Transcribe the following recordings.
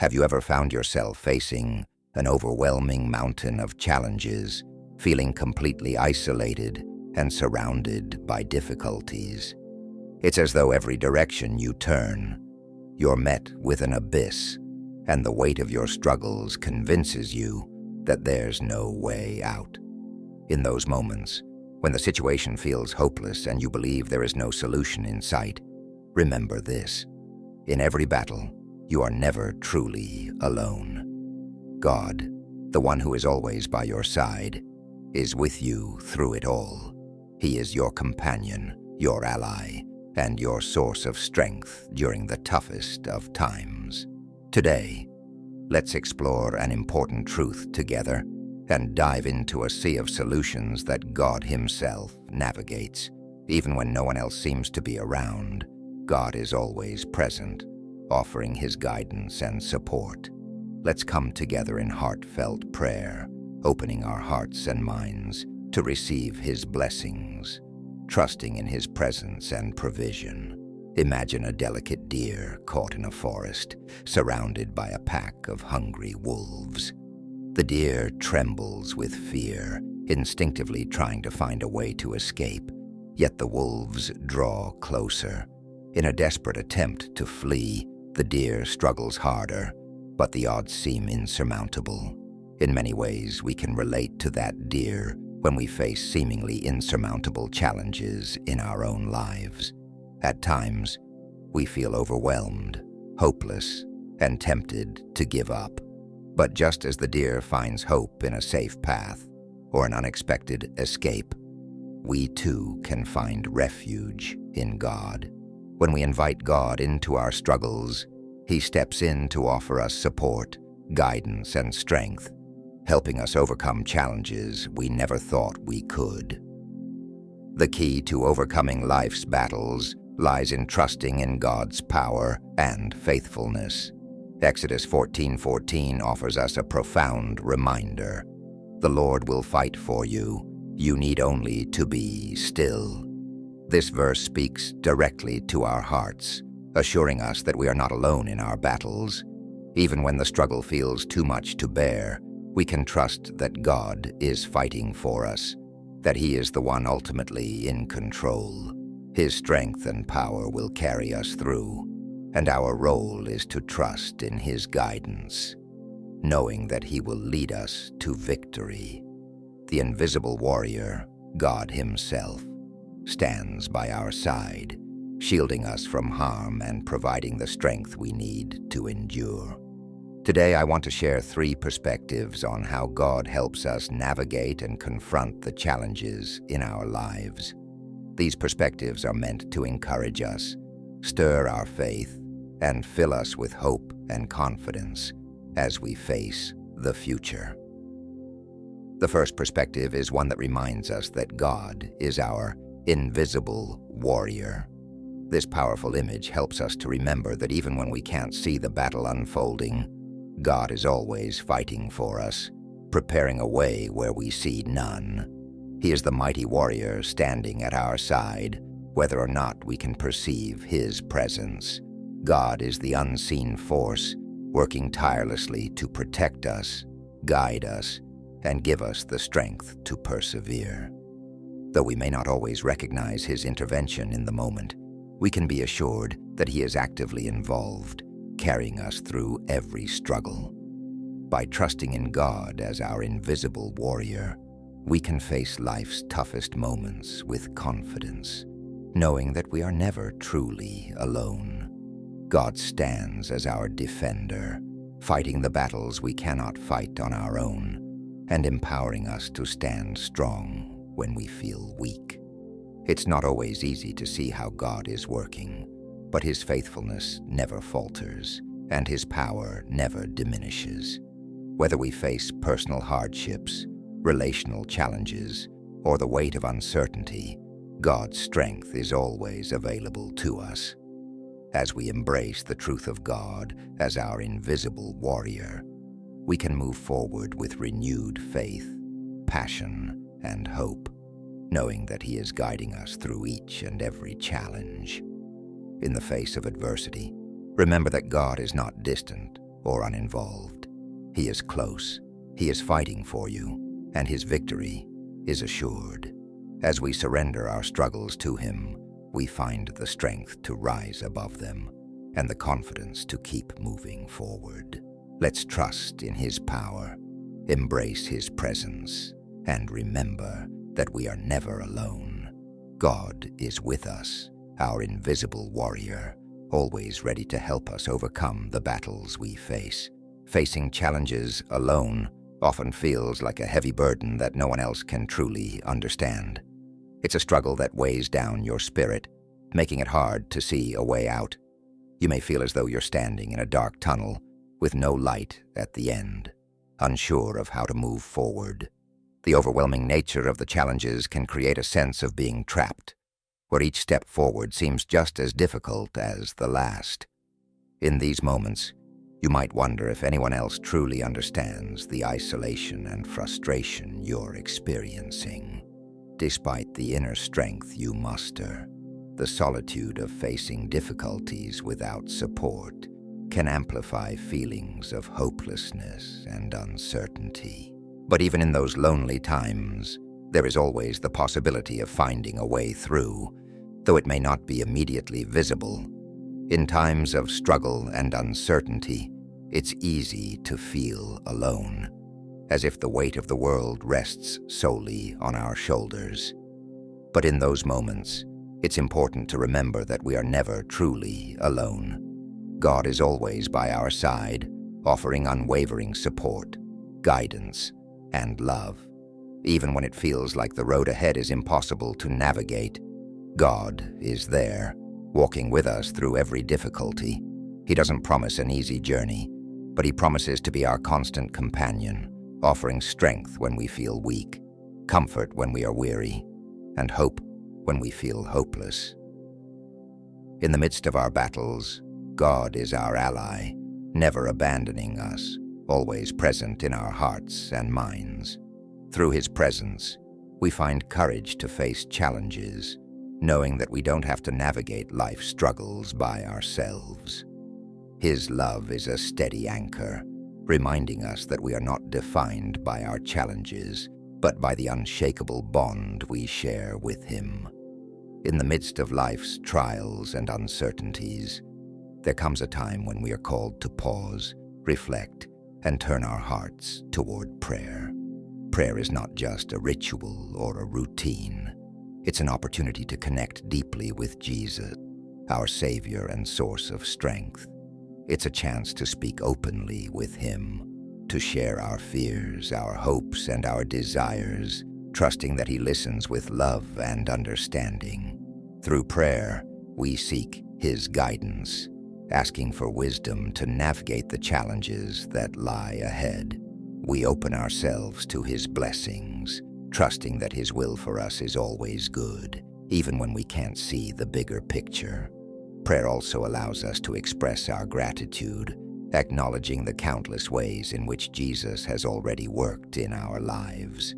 Have you ever found yourself facing an overwhelming mountain of challenges, feeling completely isolated and surrounded by difficulties? It's as though every direction you turn, you're met with an abyss, and the weight of your struggles convinces you that there's no way out. In those moments, when the situation feels hopeless and you believe there is no solution in sight, remember this: in every battle, you are never truly alone. God, the one who is always by your side, is with you through it all. He is your companion, your ally, and your source of strength during the toughest of times. Today, let's explore an important truth together and dive into a sea of solutions that God Himself navigates. Even when no one else seems to be around, God is always present, offering His guidance and support. Let's come together in heartfelt prayer, opening our hearts and minds to receive His blessings, trusting in His presence and provision. Imagine a delicate deer caught in a forest, surrounded by a pack of hungry wolves. The deer trembles with fear, instinctively trying to find a way to escape, yet the wolves draw closer. In a desperate attempt to flee, the deer struggles harder, but the odds seem insurmountable. In many ways, we can relate to that deer when we face seemingly insurmountable challenges in our own lives. At times, we feel overwhelmed, hopeless, and tempted to give up. But just as the deer finds hope in a safe path or an unexpected escape, we too can find refuge in God. When we invite God into our struggles, He steps in to offer us support, guidance, and strength, helping us overcome challenges we never thought we could. The key to overcoming life's battles lies in trusting in God's power and faithfulness. Exodus 14:14 offers us a profound reminder. The Lord will fight for you. You need only to be still. This verse speaks directly to our hearts, assuring us that we are not alone in our battles. Even when the struggle feels too much to bear, we can trust that God is fighting for us, that He is the one ultimately in control. His strength and power will carry us through, and our role is to trust in His guidance, knowing that He will lead us to victory. The invisible warrior, God Himself, stands by our side, shielding us from harm and providing the strength we need to endure. Today, I want to share 3 perspectives on how God helps us navigate and confront the challenges in our lives. These perspectives are meant to encourage us, stir our faith, and fill us with hope and confidence as we face the future. The first perspective is one that reminds us that God is our invisible warrior. This powerful image helps us to remember that even when we can't see the battle unfolding, God is always fighting for us, preparing a way where we see none. He is the mighty warrior standing at our side, whether or not we can perceive His presence. God is the unseen force, working tirelessly to protect us, guide us, and give us the strength to persevere. Though we may not always recognize His intervention in the moment, we can be assured that He is actively involved, carrying us through every struggle. By trusting in God as our invisible warrior, we can face life's toughest moments with confidence, knowing that we are never truly alone. God stands as our defender, fighting the battles we cannot fight on our own, and empowering us to stand strong when we feel weak. It's not always easy to see how God is working, but His faithfulness never falters, and His power never diminishes. Whether we face personal hardships, relational challenges, or the weight of uncertainty, God's strength is always available to us. As we embrace the truth of God as our invisible warrior, we can move forward with renewed faith, passion, and hope, knowing that He is guiding us through each and every challenge. In the face of adversity, remember that God is not distant, or uninvolved. He is close, he is fighting for you, and his victory is assured. As we surrender our struggles to him, we find the strength to rise above them and the confidence to keep moving forward. Let's trust in his power, embrace his presence, and remember that we are never alone. God is with us, our invisible warrior, always ready to help us overcome the battles we face. Facing challenges alone often feels like a heavy burden that no one else can truly understand. It's a struggle that weighs down your spirit, making it hard to see a way out. You may feel as though you're standing in a dark tunnel with no light at the end, unsure of how to move forward. The overwhelming nature of the challenges can create a sense of being trapped, where each step forward seems just as difficult as the last. In these moments, you might wonder if anyone else truly understands the isolation and frustration you're experiencing. Despite the inner strength you muster, the solitude of facing difficulties without support can amplify feelings of hopelessness and uncertainty. But even in those lonely times, there is always the possibility of finding a way through, though it may not be immediately visible. In times of struggle and uncertainty, it's easy to feel alone, as if the weight of the world rests solely on our shoulders. But in those moments, it's important to remember that we are never truly alone. God is always by our side, offering unwavering support, guidance, and love. Even when it feels like the road ahead is impossible to navigate, God is there, walking with us through every difficulty. He doesn't promise an easy journey, but he promises to be our constant companion, offering strength when we feel weak, comfort when we are weary, and hope when we feel hopeless. In the midst of our battles, God is our ally, never abandoning us, always present in our hearts and minds. Through his presence, we find courage to face challenges, knowing that we don't have to navigate life's struggles by ourselves. His love is a steady anchor, reminding us that we are not defined by our challenges, but by the unshakable bond we share with him. In the midst of life's trials and uncertainties, there comes a time when we are called to pause, reflect, and turn our hearts toward prayer. Prayer is not just a ritual or a routine. It's an opportunity to connect deeply with Jesus, our Savior and source of strength. It's a chance to speak openly with him, to share our fears, our hopes, and our desires, trusting that he listens with love and understanding. Through prayer, we seek his guidance, asking for wisdom to navigate the challenges that lie ahead. We open ourselves to his blessings, trusting that his will for us is always good, even when we can't see the bigger picture. Prayer also allows us to express our gratitude, acknowledging the countless ways in which Jesus has already worked in our lives.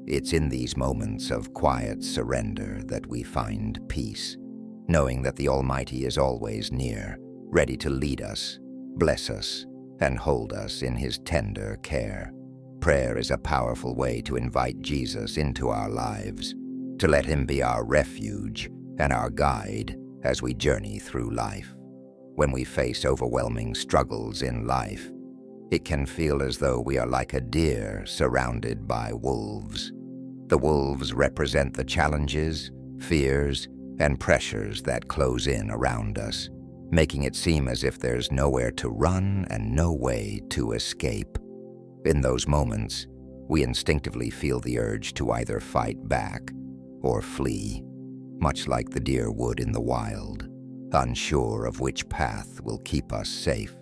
It's in these moments of quiet surrender that we find peace, knowing that the Almighty is always near, ready to lead us, bless us, and hold us in his tender care. Prayer is a powerful way to invite Jesus into our lives, to let him be our refuge and our guide as we journey through life. When we face overwhelming struggles in life, it can feel as though we are like a deer surrounded by wolves. The wolves represent the challenges, fears, and pressures that close in around us, making it seem as if there's nowhere to run and no way to escape. In those moments, we instinctively feel the urge to either fight back or flee, much like the deer would in the wild, unsure of which path will keep us safe.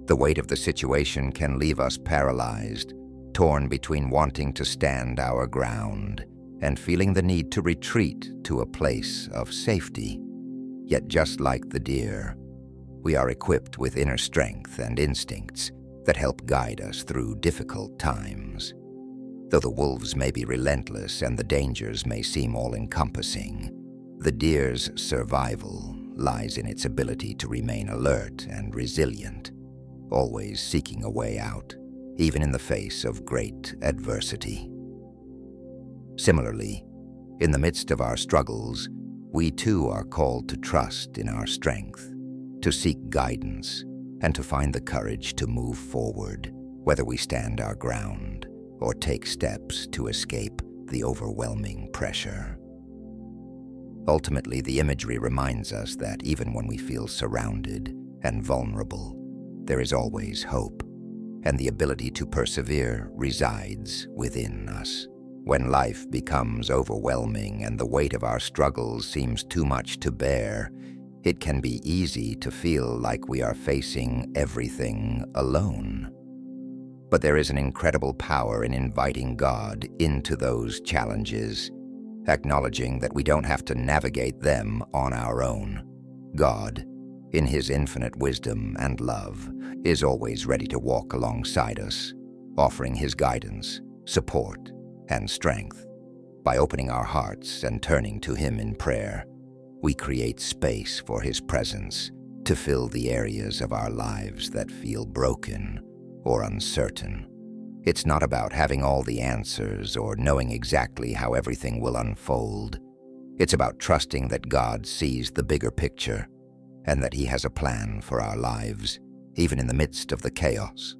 The weight of the situation can leave us paralyzed, torn between wanting to stand our ground and feeling the need to retreat to a place of safety. Yet just like the deer, we are equipped with inner strength and instincts that help guide us through difficult times. Though the wolves may be relentless and the dangers may seem all-encompassing, the deer's survival lies in its ability to remain alert and resilient. always seeking a way out, even in the face of great adversity. Similarly, in the midst of our struggles, we too are called to trust in our strength, to seek guidance, and to find the courage to move forward, whether we stand our ground or take steps to escape the overwhelming pressure. Ultimately, the imagery reminds us that even when we feel surrounded and vulnerable, there is always hope, and the ability to persevere resides within us. When life becomes overwhelming and the weight of our struggles seems too much to bear, it can be easy to feel like we are facing everything alone. But there is an incredible power in inviting God into those challenges, acknowledging that we don't have to navigate them on our own. God, in His infinite wisdom and love, is always ready to walk alongside us, offering His guidance, support, and strength. By opening our hearts and turning to Him in prayer, we create space for His presence to fill the areas of our lives that feel broken or uncertain. It's not about having all the answers or knowing exactly how everything will unfold. It's about trusting that God sees the bigger picture and that He has a plan for our lives, even in the midst of the chaos.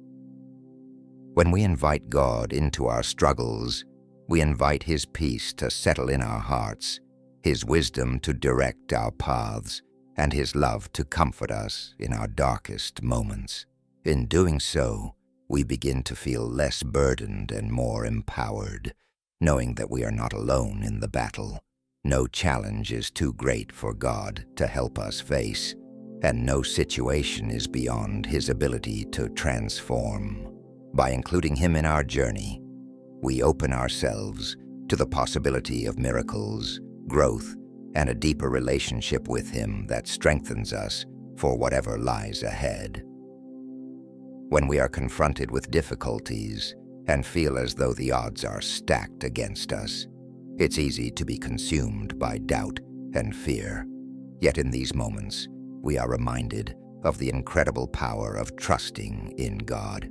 When we invite God into our struggles, we invite His peace to settle in our hearts, His wisdom to direct our paths, and His love to comfort us in our darkest moments. In doing so, we begin to feel less burdened and more empowered, knowing that we are not alone in the battle. No challenge is too great for God to help us face, and no situation is beyond His ability to transform. By including Him in our journey, we open ourselves to the possibility of miracles, growth, and a deeper relationship with Him that strengthens us for whatever lies ahead. When we are confronted with difficulties and feel as though the odds are stacked against us, it's easy to be consumed by doubt and fear. Yet in these moments, we are reminded of the incredible power of trusting in God.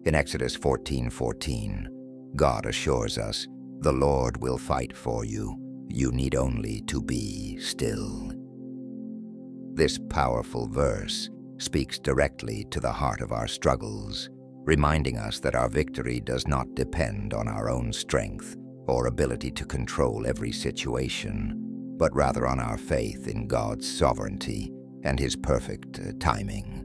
In Exodus 14:14, God assures us, "The Lord will fight for you. You need only to be still." This powerful verse speaks directly to the heart of our struggles, reminding us that our victory does not depend on our own strength or ability to control every situation, but rather on our faith in God's sovereignty and His perfect timing.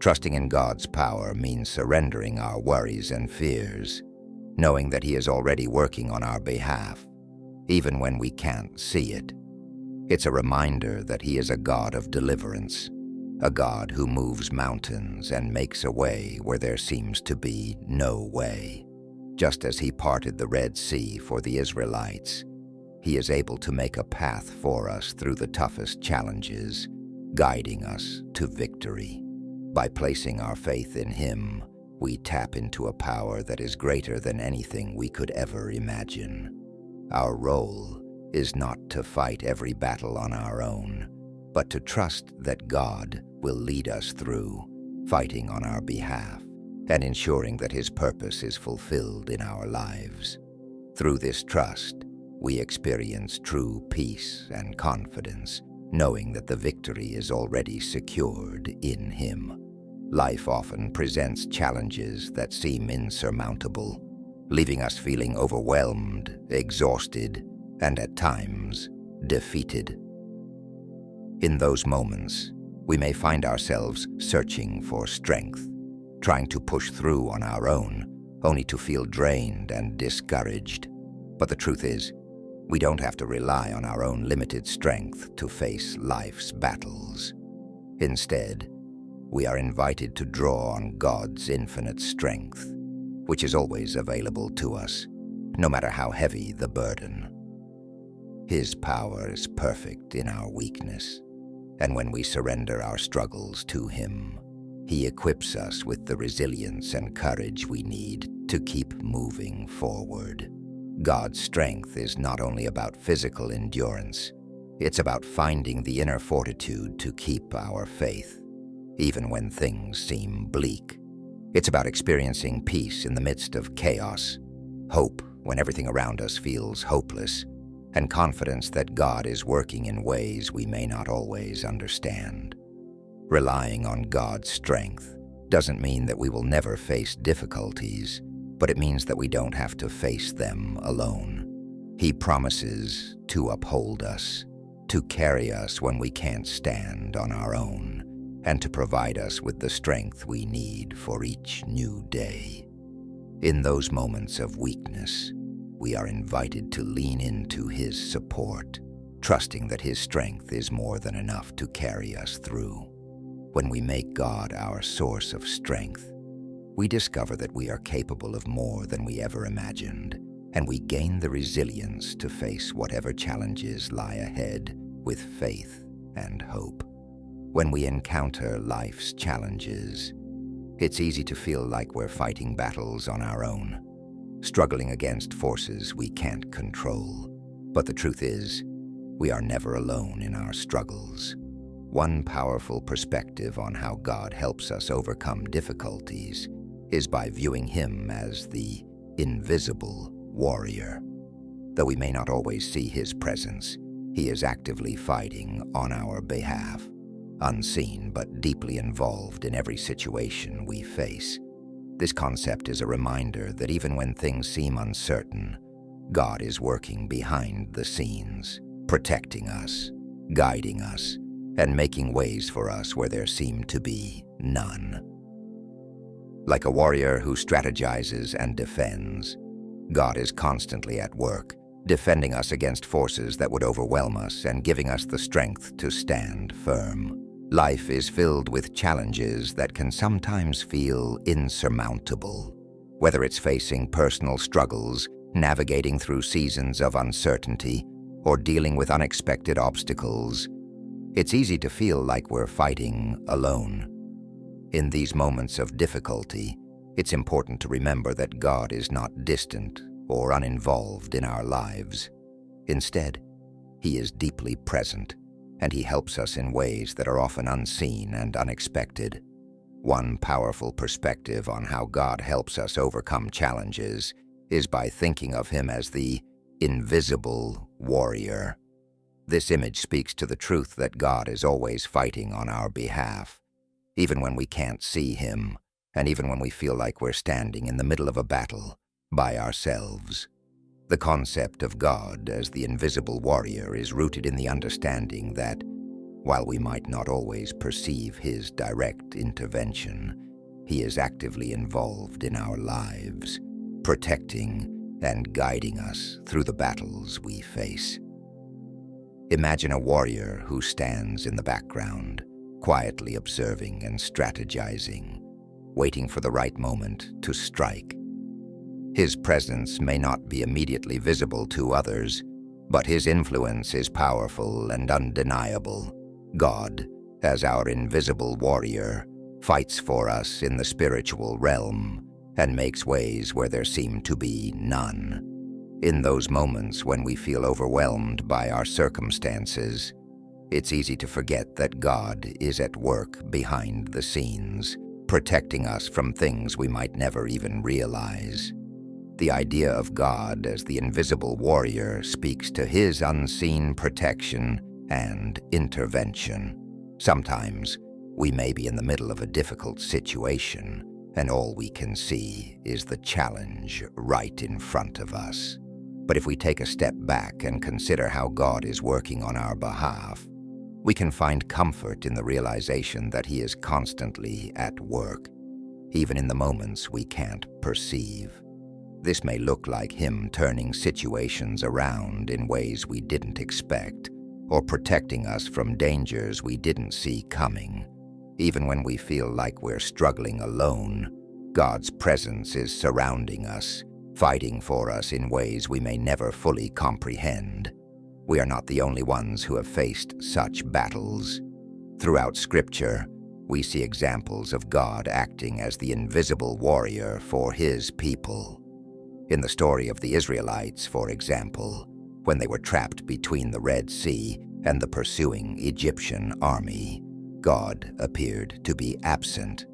Trusting in God's power means surrendering our worries and fears, knowing that He is already working on our behalf, even when we can't see it. It's a reminder that He is a God of deliverance, a God who moves mountains and makes a way where there seems to be no way. Just as He parted the Red Sea for the Israelites, He is able to make a path for us through the toughest challenges, guiding us to victory. By placing our faith in Him, we tap into a power that is greater than anything we could ever imagine. Our role is not to fight every battle on our own, but to trust that God will lead us through, fighting on our behalf, and ensuring that His purpose is fulfilled in our lives. Through this trust, we experience true peace and confidence, knowing that the victory is already secured in Him. Life often presents challenges that seem insurmountable, leaving us feeling overwhelmed, exhausted, and at times, defeated. In those moments, we may find ourselves searching for strength, trying to push through on our own, only to feel drained and discouraged. But the truth is, we don't have to rely on our own limited strength to face life's battles. Instead, we are invited to draw on God's infinite strength, which is always available to us, no matter how heavy the burden. His power is perfect in our weakness, and when we surrender our struggles to Him, He equips us with the resilience and courage we need to keep moving forward. God's strength is not only about physical endurance, it's about finding the inner fortitude to keep our faith, even when things seem bleak. It's about experiencing peace in the midst of chaos, hope when everything around us feels hopeless, and confidence that God is working in ways we may not always understand. Relying on God's strength doesn't mean that we will never face difficulties, but it means that we don't have to face them alone. He promises to uphold us, to carry us when we can't stand on our own, and to provide us with the strength we need for each new day. In those moments of weakness, we are invited to lean into His support, trusting that His strength is more than enough to carry us through. When we make God our source of strength, we discover that we are capable of more than we ever imagined, and we gain the resilience to face whatever challenges lie ahead with faith and hope. When we encounter life's challenges, it's easy to feel like we're fighting battles on our own, struggling against forces we can't control. But the truth is, we are never alone in our struggles. One powerful perspective on how God helps us overcome difficulties is by viewing Him as the invisible warrior. Though we may not always see His presence, He is actively fighting on our behalf, unseen but deeply involved in every situation we face. This concept is a reminder that even when things seem uncertain, God is working behind the scenes, protecting us, guiding us, and making ways for us where there seem to be none. Like a warrior who strategizes and defends, God is constantly at work, defending us against forces that would overwhelm us and giving us the strength to stand firm. Life is filled with challenges that can sometimes feel insurmountable. Whether it's facing personal struggles, navigating through seasons of uncertainty, or dealing with unexpected obstacles, it's easy to feel like we're fighting alone. In these moments of difficulty, it's important to remember that God is not distant or uninvolved in our lives. Instead, He is deeply present, and He helps us in ways that are often unseen and unexpected. One powerful perspective on how God helps us overcome challenges is by thinking of Him as the invisible warrior. This image speaks to the truth that God is always fighting on our behalf, even when we can't see Him, and even when we feel like we're standing in the middle of a battle by ourselves. The concept of God as the invisible warrior is rooted in the understanding that, while we might not always perceive His direct intervention, He is actively involved in our lives, protecting and guiding us through the battles we face. Imagine a warrior who stands in the background, quietly observing and strategizing, waiting for the right moment to strike. His presence may not be immediately visible to others, but His influence is powerful and undeniable. God, as our invisible warrior, fights for us in the spiritual realm and makes ways where there seem to be none. In those moments when we feel overwhelmed by our circumstances, it's easy to forget that God is at work behind the scenes, protecting us from things we might never even realize. The idea of God as the invisible warrior speaks to His unseen protection and intervention. Sometimes we may be in the middle of a difficult situation, and all we can see is the challenge right in front of us. But if we take a step back and consider how God is working on our behalf, we can find comfort in the realization that He is constantly at work, even in the moments we can't perceive. This may look like Him turning situations around in ways we didn't expect, or protecting us from dangers we didn't see coming. Even when we feel like we're struggling alone, God's presence is surrounding us, fighting for us in ways we may never fully comprehend. We are not the only ones who have faced such battles. Throughout Scripture, we see examples of God acting as the invisible warrior for His people. In the story of the Israelites, for example, when they were trapped between the Red Sea and the pursuing Egyptian army, God appeared to be absent.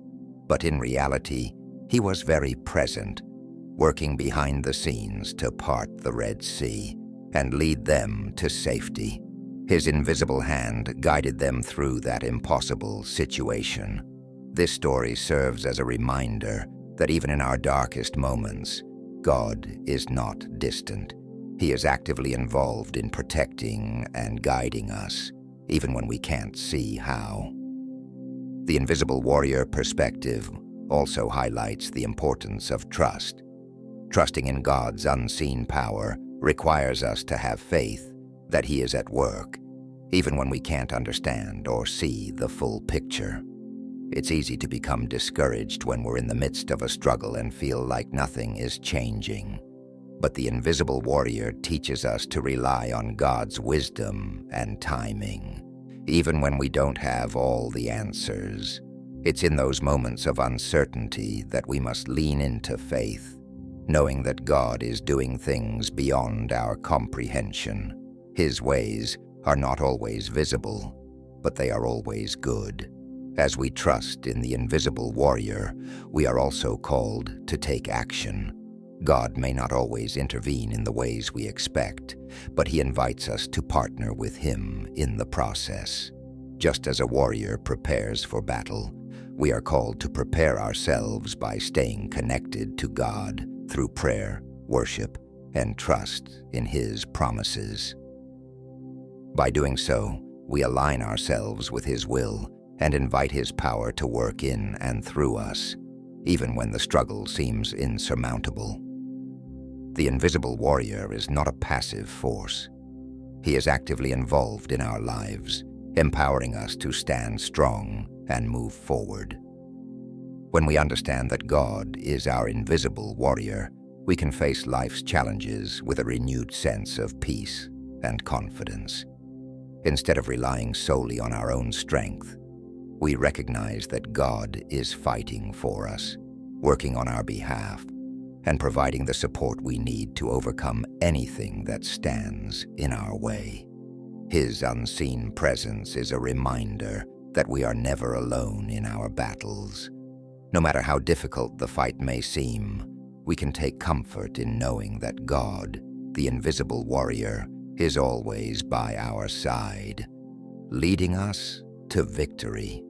But in reality, He was very present, working behind the scenes to part the Red Sea and lead them to safety. His invisible hand guided them through that impossible situation. This story serves as a reminder that even in our darkest moments, God is not distant. He is actively involved in protecting and guiding us, even when we can't see how. The invisible warrior perspective also highlights the importance of trust. Trusting in God's unseen power requires us to have faith that He is at work, even when we can't understand or see the full picture. It's easy to become discouraged when we're in the midst of a struggle and feel like nothing is changing. But the invisible warrior teaches us to rely on God's wisdom and timing, even when we don't have all the answers. It's in those moments of uncertainty that we must lean into faith, knowing that God is doing things beyond our comprehension. His ways are not always visible, but they are always good. As we trust in the invisible warrior, we are also called to take action. God may not always intervene in the ways we expect, but He invites us to partner with Him in the process. Just as a warrior prepares for battle, we are called to prepare ourselves by staying connected to God through prayer, worship, and trust in His promises. By doing so, we align ourselves with His will and invite His power to work in and through us, even when the struggle seems insurmountable. The invisible warrior is not a passive force. He is actively involved in our lives, empowering us to stand strong and move forward. When we understand that God is our invisible warrior, we can face life's challenges with a renewed sense of peace and confidence. Instead of relying solely on our own strength, we recognize that God is fighting for us, working on our behalf, and providing the support we need to overcome anything that stands in our way. His unseen presence is a reminder that we are never alone in our battles. No matter how difficult the fight may seem, we can take comfort in knowing that God, the invisible warrior, is always by our side, leading us to victory.